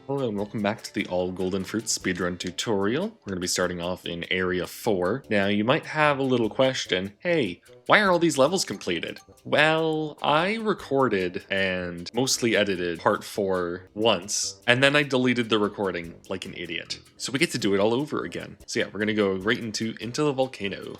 Hello and welcome back to the All Golden Fruits speedrun tutorial. We're going to be starting off in Area 4. Now you might have a little question, hey, why are all these levels completed? Well, I recorded and mostly edited part 4 once, and then I deleted the recording like an idiot. So we get to do it all over again. So yeah, we're going to go right into the volcano.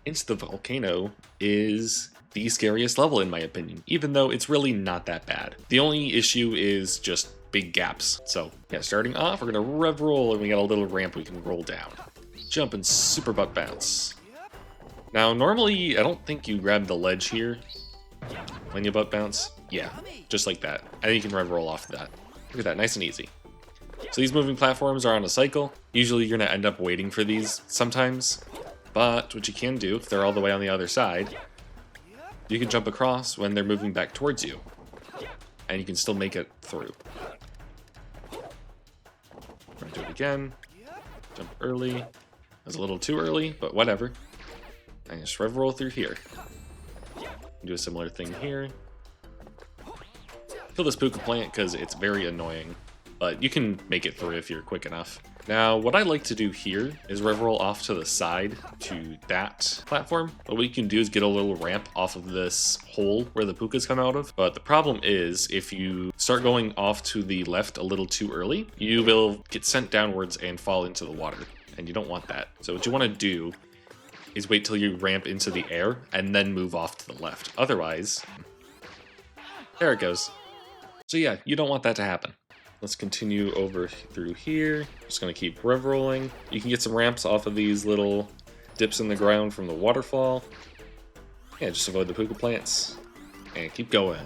Into the volcano is the scariest level in my opinion, even though it's really not that bad. The only issue is just big gaps. So yeah, starting off, we're gonna rev roll and we got a little ramp we can roll down. Jump and super butt bounce. Now normally, I don't think you grab the ledge here when you butt bounce. Yeah, just like that. And then you can rev roll off that. Look at that, nice and easy. So these moving platforms are on a cycle. Usually you're gonna end up waiting for these sometimes. But what you can do, if they're all the way on the other side, you can jump across when they're moving back towards you. And you can still make it through. We're gonna do it again. Jump early. That was a little too early, but whatever. And just rev roll through here. Do a similar thing here. Kill this puka plant because it's very annoying, but you can make it through if you're quick enough. Now, what I like to do here is rev roll off to the side to that platform. But what you can do is get a little ramp off of this hole where the pukas come out of. But the problem is, if you start going off to the left a little too early, you will get sent downwards and fall into the water. And you don't want that. So what you want to do is wait till you ramp into the air and then move off to the left. Otherwise, there it goes. So yeah, you don't want that to happen. Let's continue over through here. Just gonna keep rev rolling. You can get some ramps off of these little dips in the ground from the waterfall. Yeah, just avoid the puka plants and keep going.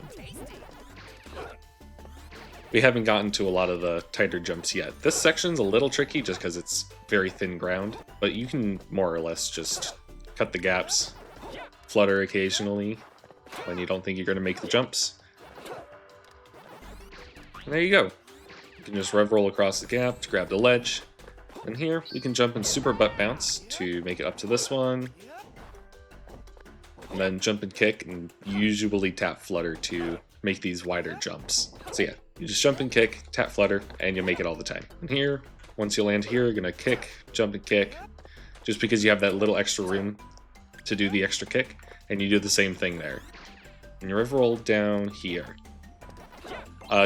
We haven't gotten to a lot of the tighter jumps yet. This section's a little tricky just because it's very thin ground, but you can more or less just cut the gaps, flutter occasionally when you don't think you're gonna make the jumps. And there you go. You can just rev roll across the gap to grab the ledge. And here, we can jump and super butt bounce to make it up to this one. And then jump and kick and usually tap flutter to make these wider jumps. So yeah, you just jump and kick, tap flutter, and you'll make it all the time. And here, once you land here, you're gonna kick, jump and kick, just because you have that little extra room to do the extra kick, and you do the same thing there. And you rev roll down here.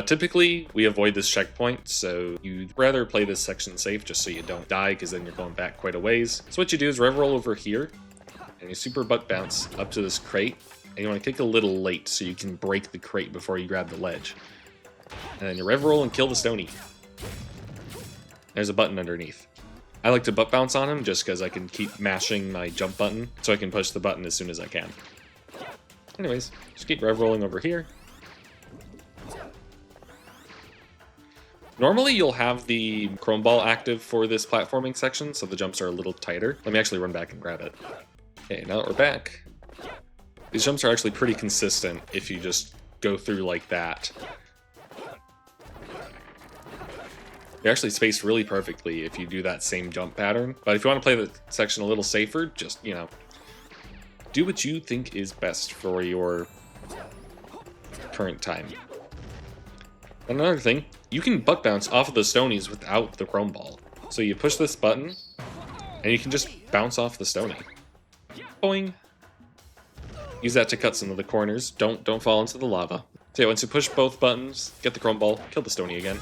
Typically, we avoid this checkpoint, so you'd rather play this section safe just so you don't die, because then you're going back quite a ways. So what you do is rev roll over here, and you super butt bounce up to this crate, and you want to kick a little late so you can break the crate before you grab the ledge. And then you rev roll and kill the stony. There's a button underneath. I like to butt bounce on him just because I can keep mashing my jump button, so I can push the button as soon as I can. Anyways, just keep rev rolling over here. Normally you'll have the chrome ball active for this platforming section, so the jumps are a little tighter. Let me actually run back and grab it. Okay, now that we're back, these jumps are actually pretty consistent if you just go through like that. You're actually spaced really perfectly if you do that same jump pattern. But if you want to play the section a little safer, just, you know, do what you think is best for your current time. And another thing, you can butt bounce off of the stonies without the chrome ball. So you push this button, and you can just bounce off the stony. Boing! Use that to cut some of the corners. Don't fall into the lava. So yeah, once you push both buttons, get the chrome ball, kill the stony again.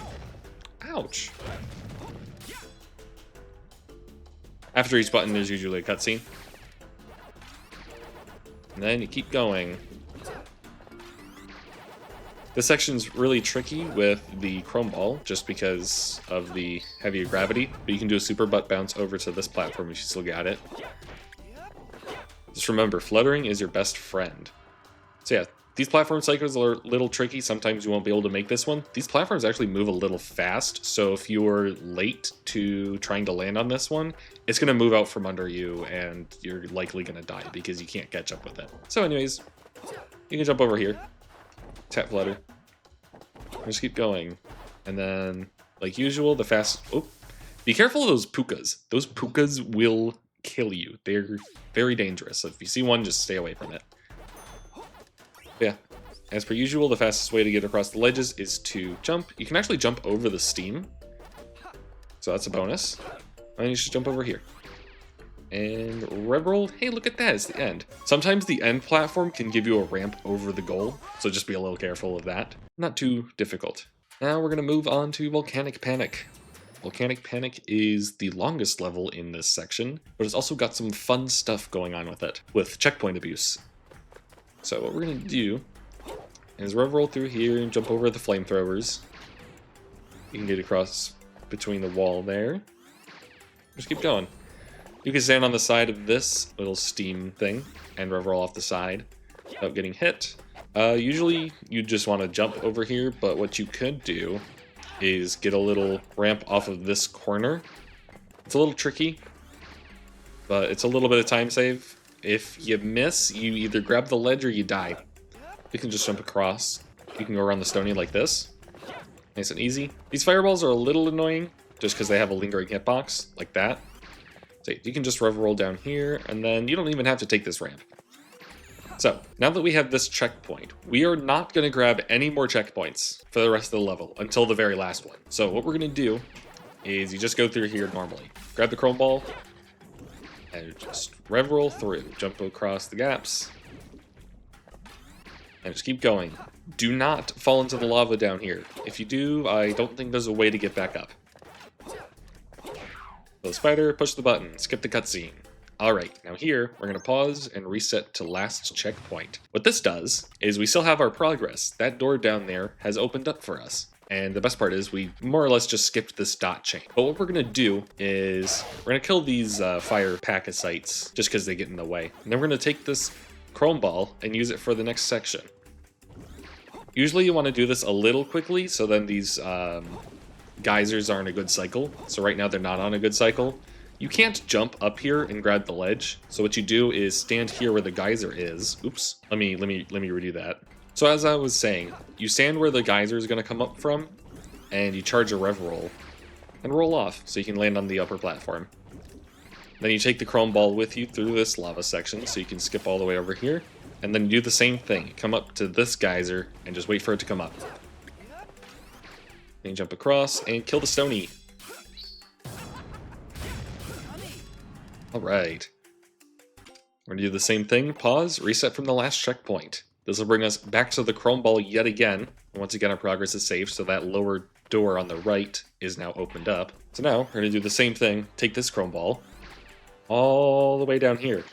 Ouch! After each button, there's usually a cutscene. And then you keep going. This section's really tricky with the chrome ball, just because of the heavier gravity, but you can do a super butt bounce over to this platform if you still got it. Just remember, fluttering is your best friend. So yeah, these platform cycles are a little tricky. Sometimes you won't be able to make this one. These platforms actually move a little fast, so if you're late to trying to land on this one, it's going to move out from under you, and you're likely going to die because you can't catch up with it. So anyways, you can jump over here. Tap flutter. Just keep going. And then, like usual, the fast... Oh, be careful of those pukas. Those pukas will kill you. They're very dangerous. So if you see one, just stay away from it. Yeah. As per usual, the fastest way to get across the ledges is to jump. You can actually jump over the steam, So that's a bonus. And you should jump over here. And rev roll. Hey, look at that, it's the end. Sometimes the end platform can give you a ramp over the goal, so just be a little careful of that. Not too difficult. Now we're gonna move on to Volcanic Panic. Volcanic Panic is the longest level in this section, but it's also got some fun stuff going on with it, with checkpoint abuse. So what we're gonna do is rev roll through here and jump over the flamethrowers. You can get across between the wall there. Just keep going. You can stand on the side of this little steam thing and rev roll off the side without getting hit. Usually you just want to jump over here, but what you could do is get a little ramp off of this corner. It's a little tricky, but it's a little bit of time save. If you miss, you either grab the ledge or you die. You can just jump across. You can go around the stony like this. Nice and easy. These fireballs are a little annoying just because they have a lingering hitbox like that. So you can just rev roll down here, and then you don't even have to take this ramp. So, now that we have this checkpoint, we are not going to grab any more checkpoints for the rest of the level until the very last one. So what we're going to do is you just go through here normally. Grab the chrome ball, and just rev roll through. Jump across the gaps, and just keep going. Do not fall into the lava down here. If you do, I don't think there's a way to get back up. So spider, push the button, skip the cutscene. Alright, now here, we're going to pause and reset to last checkpoint. What this does is we still have our progress. That door down there has opened up for us. And the best part is we more or less just skipped this dot chain. But what we're going to do is we're going to kill these fire pachycites just because they get in the way. And then we're going to take this chrome ball and use it for the next section. Usually you want to do this a little quickly, so then these geysers are in a good cycle. So right now they're not on a good cycle. You can't jump up here and grab the ledge. So what you do is stand here where the geyser is. Oops. Let me redo that. So as I was saying, you stand where the geyser is going to come up from, and you charge a rev roll and roll off so you can land on the upper platform. Then you take the chrome ball with you through this lava section so you can skip all the way over here. And then you do the same thing. Come up to this geyser and just wait for it to come up. Then you jump across and kill the stony. Alright. We're gonna do the same thing. Pause, reset from the last checkpoint. This will bring us back to the chrome ball yet again. And once again, our progress is saved, so that lower door on the right is now opened up. So now, we're gonna do the same thing. Take this chrome ball all the way down here.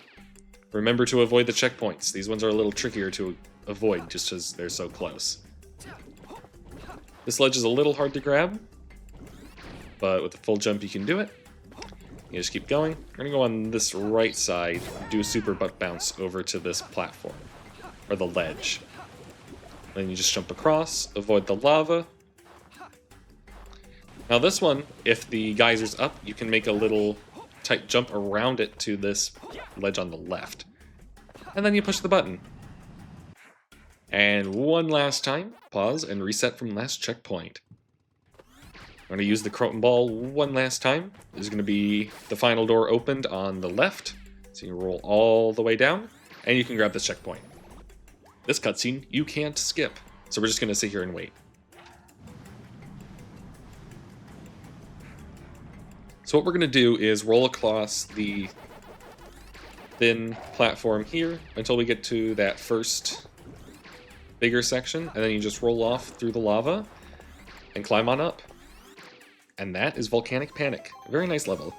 Remember to avoid the checkpoints. These ones are a little trickier to avoid just because they're so close. This ledge is a little hard to grab, but with a full jump you can do it. You just keep going. We're going to go on this right side, do a super butt bounce over to this platform, or the ledge. Then you just jump across, avoid the lava. Now this one, if the geyser's up, you can make a little tight jump around it to this ledge on the left. And then you push the button. And one last time, pause and reset from last checkpoint. I'm going to use the chrome ball one last time. There's going to be the final door opened on the left. So you roll all the way down, and you can grab this checkpoint. This cutscene, you can't skip. So we're just going to sit here and wait. So what we're going to do is roll across the thin platform here until we get to that first bigger section, and then you just roll off through the lava and climb on up. And that is Volcanic Panic. A very nice level.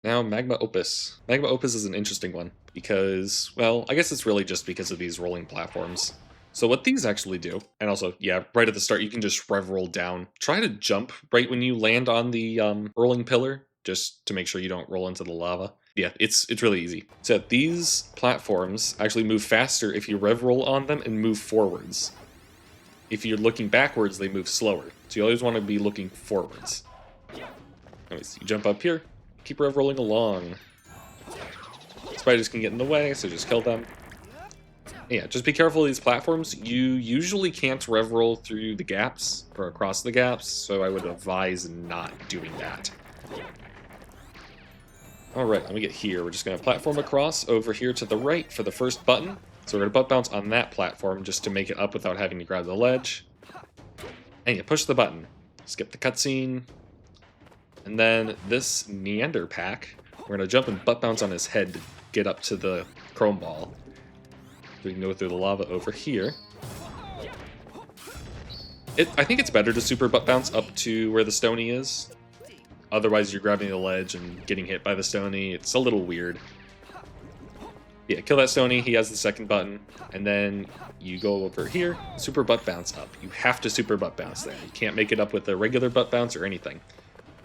Now, Magma Opus. Magma Opus is an interesting one because, well, I guess it's really just because of these rolling platforms. So what these actually do, and also, yeah, right at the start, you can just rev roll down. Try to jump right when you land on the rolling pillar, just to make sure you don't roll into the lava. Yeah, it's really easy. So these platforms actually move faster if you rev roll on them and move forwards. If you're looking backwards, they move slower. So you always want to be looking forwards. Anyways, you jump up here, keep rev rolling along. Spiders can get in the way, so just kill them. Yeah, just be careful of these platforms. You usually can't rev roll through the gaps or across the gaps, so I would advise not doing that. Alright, let me get here. We're just going to platform across over here to the right for the first button. So we're going to butt bounce on that platform just to make it up without having to grab the ledge. And you push the button. Skip the cutscene. And And then this Neander Pack, we're going to jump and butt bounce on his head to get up to the chrome ball. We can go through the lava over here. I think it's better to super butt bounce up to where the Stony is. Otherwise you're grabbing the ledge and getting hit by the Stony. It's a little weird. Yeah, kill that Stony, he has the second button, and then you go over here, super butt bounce up. You have to super butt bounce there. You can't make it up with a regular butt bounce or anything.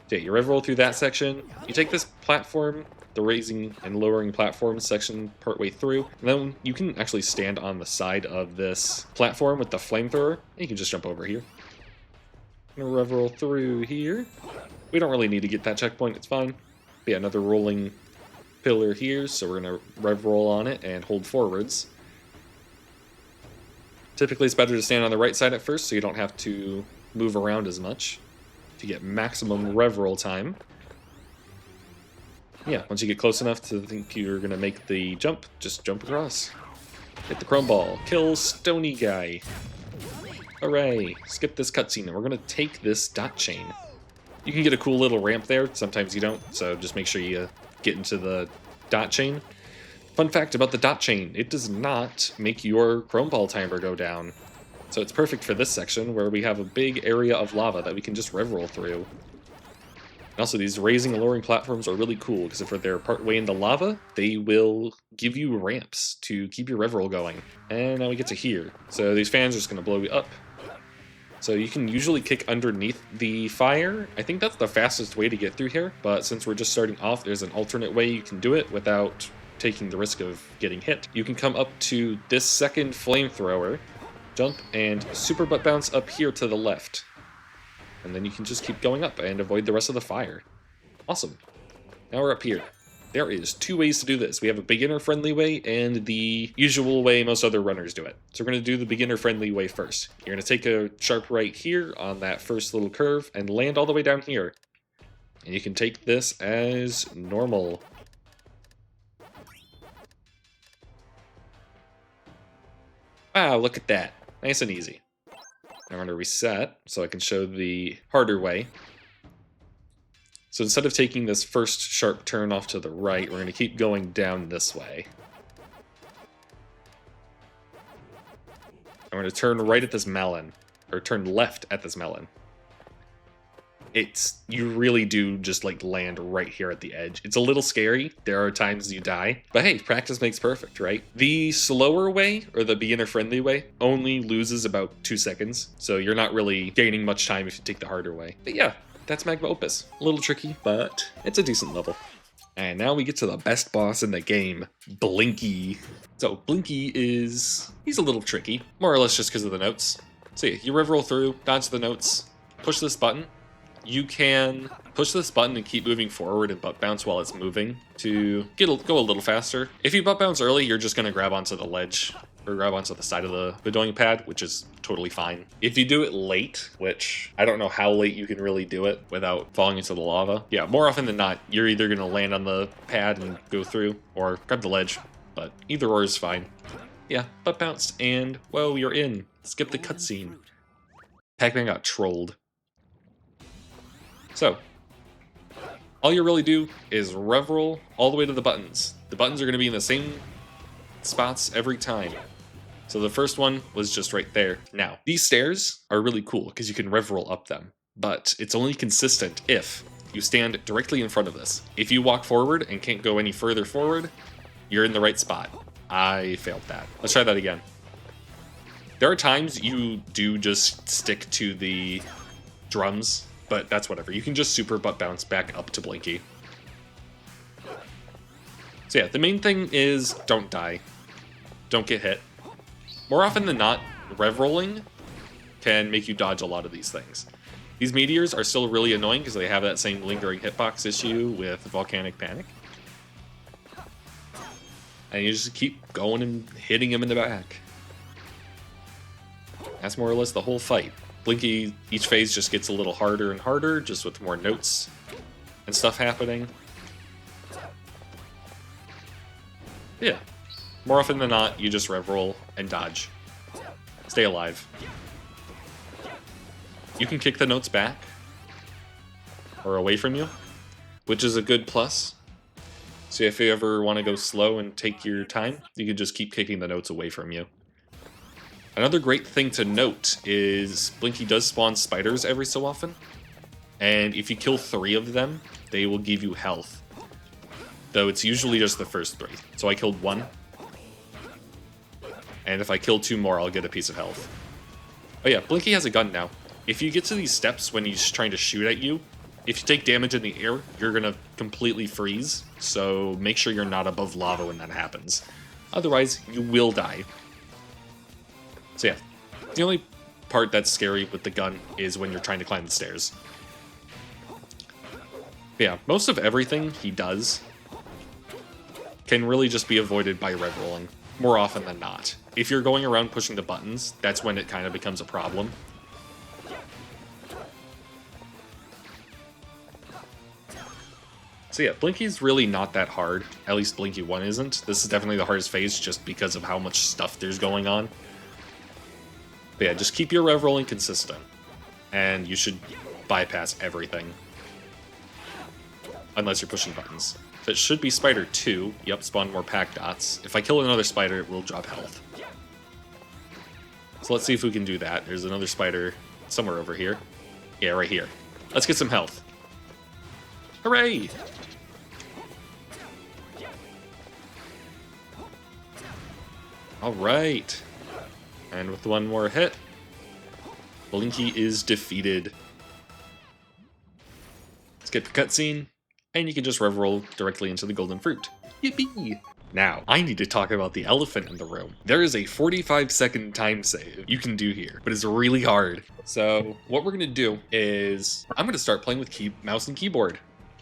So yeah, you rev roll through that section, you take this platform, the raising and lowering platform section partway through, and then you can actually stand on the side of this platform with the flamethrower, and you can just jump over here. I'm gonna rev roll through here. We don't really need to get that checkpoint, it's fine. But yeah, another rolling pillar here, so we're going to rev roll on it and hold forwards. Typically it's better to stand on the right side at first so you don't have to move around as much to get maximum rev roll time. Yeah, once you get close enough to think you're going to make the jump, just jump across. Hit the chrome ball, kill Stony guy. Hooray, skip this cutscene, and we're going to take this dot chain. You can get a cool little ramp there, sometimes you don't, so just make sure you get into the dot chain. Fun fact about the dot chain, it does not make your chrome ball timer go down. So it's perfect for this section where we have a big area of lava that we can just rev roll through. And also these raising and lowering platforms are really cool because if they're part way into lava, they will give you ramps to keep your rev roll going. And now we get to here. So these fans are just going to blow you up. So you can usually kick underneath the fire. I think that's the fastest way to get through here, but since we're just starting off, there's an alternate way you can do it without taking the risk of getting hit. You can come up to this second flamethrower, jump, and super butt bounce up here to the left. And then you can just keep going up and avoid the rest of the fire. Awesome. Now we're up here. There is two ways to do this. We have a beginner-friendly way and the usual way most other runners do it. So we're going to do the beginner-friendly way first. You're going to take a sharp right here on that first little curve and land all the way down here. And you can take this as normal. Wow, look at that. Nice and easy. I'm going to reset so I can show the harder way. So instead of taking this first sharp turn off to the right, we're going to keep going down this way. I'm going to turn right at this melon, or turn left at this melon. You really do just like land right here at the edge. It's a little scary. There are times you die, but hey, practice makes perfect, right? The slower way, or the beginner-friendly way, only loses about 2 seconds, so you're not really gaining much time if you take the harder way. But yeah. That's Magma Opus. A little tricky, but it's a decent level. And now we get to the best boss in the game, Blinky. So Blinky he's a little tricky, more or less just because of the notes. So yeah, you rev roll through, dodge the notes, push this button. You can push this button and keep moving forward and butt bounce while it's moving to go a little faster. If you butt bounce early, you're just going to grab onto the ledge or grab onto the side of the bedoing pad, which is totally fine. If you do it late, which I don't know how late you can really do it without falling into the lava. Yeah, more often than not, you're either going to land on the pad and go through or grab the ledge, but either or is fine. Yeah, butt bounced and, whoa, you're in. Skip the cutscene. Pac-Man got trolled. So, all you really do is rev roll all the way to the buttons. The buttons are going to be in the same spots every time. So the first one was just right there. Now, these stairs are really cool because you can rev roll up them, but it's only consistent if you stand directly in front of this. If you walk forward and can't go any further forward, you're in the right spot. I failed that. Let's try that again. There are times you do just stick to the drums, but that's whatever. You can just super butt bounce back up to Blinky. So yeah, the main thing is don't die. Don't get hit. More often than not, rev rolling can make you dodge a lot of these things. These meteors are still really annoying because they have that same lingering hitbox issue with Volcanic Panic. And you just keep going and hitting him in the back. That's more or less the whole fight. Blinky, each phase just gets a little harder and harder, just with more notes and stuff happening. Yeah. More often than not, you just rev roll and dodge. Stay alive. You can kick the notes back. or away from you, which is a good plus. So if you ever want to go slow and take your time, you can just keep kicking the notes away from you. Another great thing to note is Blinky does spawn spiders every so often, and if you kill 3 of them, they will give you health. Though it's usually just the first 3. So I killed 1, and if I kill 2 more, I'll get a piece of health. Oh yeah, Blinky has a gun now. If you get to these steps when he's trying to shoot at you, if you take damage in the air, you're gonna completely freeze, so make sure you're not above lava when that happens. Otherwise, you will die. So yeah, the only part that's scary with the gun is when you're trying to climb the stairs. But yeah, most of everything he does can really just be avoided by red rolling, more often than not. If you're going around pushing the buttons, that's when it kind of becomes a problem. So yeah, Blinky's really not that hard, at least Blinky 1 isn't. This is definitely the hardest phase just because of how much stuff there's going on. But yeah, just keep your rev rolling consistent, and you should bypass everything. Unless you're pushing buttons. So it should be Spider 2. Yep, spawn more Pac dots. If I kill another spider, it will drop health. So let's see if we can do that. There's another spider somewhere over here. Yeah, right here. Let's get some health. Hooray! Alright. And with one more hit, Blinky is defeated. Skip the cutscene, and you can just rev roll directly into the golden fruit. Yippee! Now, I need to talk about the elephant in the room. There is a 45-second time save you can do here, but it's really hard. So, what we're gonna do is, I'm gonna start playing with mouse and keyboard.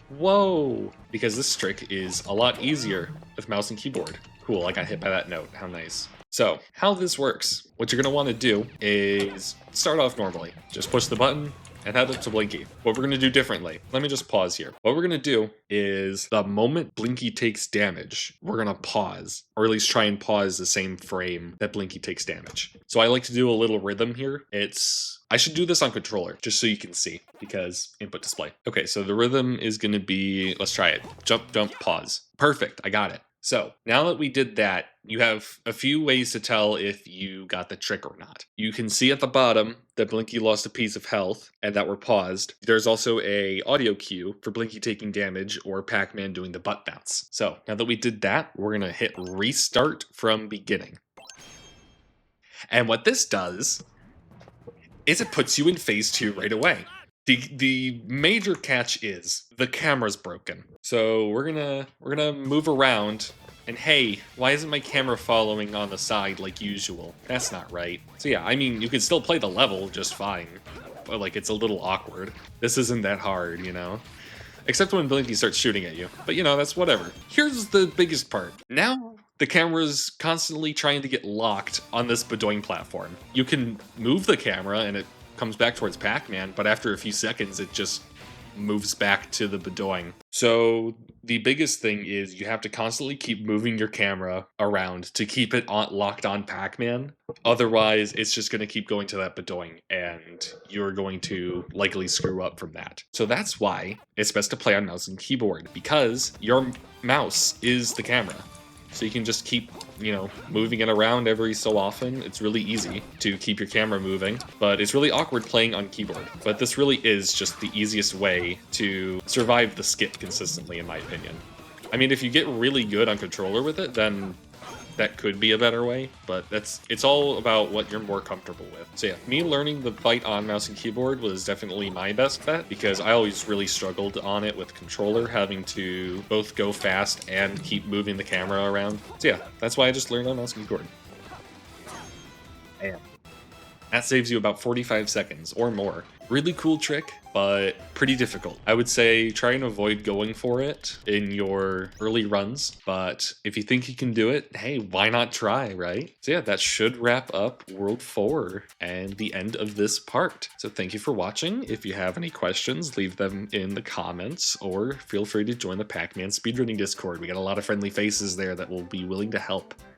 Whoa! Because this trick is a lot easier with mouse and keyboard. Cool, I got hit by that note, how nice. So, how this works, what you're going to want to do is start off normally. Just push the button and head up to Blinky. What we're going to do differently, let me just pause here. What we're going to do is the moment Blinky takes damage, we're going to pause, or at least try and pause the same frame that Blinky takes damage. So I like to do a little rhythm here. I should do this on controller, just so you can see, because input display. Okay, so the rhythm is going to be, let's try it. Jump, jump, pause. Perfect, I got it. So, now that we did that, you have a few ways to tell if you got the trick or not. You can see at the bottom that Blinky lost a piece of health and that we're paused. There's also a audio cue for Blinky taking damage or Pac-Man doing the butt bounce. So, now that we did that, we're going to hit restart from beginning. And what this does is it puts you in phase 2 right away. The major catch is the camera's broken. So we're gonna move around, and hey, why isn't my camera following on the side like usual? That's not right. So yeah, I mean, you can still play the level just fine, but like it's a little awkward. This isn't that hard, you know? Except when Blinky starts shooting at you. But you know, that's whatever. Here's the biggest part. Now the camera's constantly trying to get locked on this Bedoing platform. You can move the camera and it comes back towards Pac-Man, but after a few seconds it just moves back to the Bedoing. So the biggest thing is you have to constantly keep moving your camera around to keep it locked on Pac-Man. Otherwise, it's just going to keep going to that Bedoing, and you're going to likely screw up from that. So that's why it's best to play on mouse and keyboard, because your mouse is the camera. So you can just keep, moving it around every so often. It's really easy to keep your camera moving, but it's really awkward playing on keyboard. But this really is just the easiest way to survive the skip consistently, in my opinion. I mean, if you get really good on controller with it, then that could be a better way, but it's all about what you're more comfortable with. So yeah, me learning the bite on mouse and keyboard was definitely my best bet, because I always really struggled on it with controller, having to both go fast and keep moving the camera around. So yeah, that's why I just learned on mouse and keyboard. Damn. That saves you about 45 seconds or more. Really cool trick, but pretty difficult. I would say try and avoid going for it in your early runs, but if you think you can do it, hey, why not try, right? So yeah, that should wrap up World 4 and the end of this part. So thank you for watching. If you have any questions, leave them in the comments, or feel free to join the Pac-Man speedrunning Discord. We got a lot of friendly faces there that will be willing to help.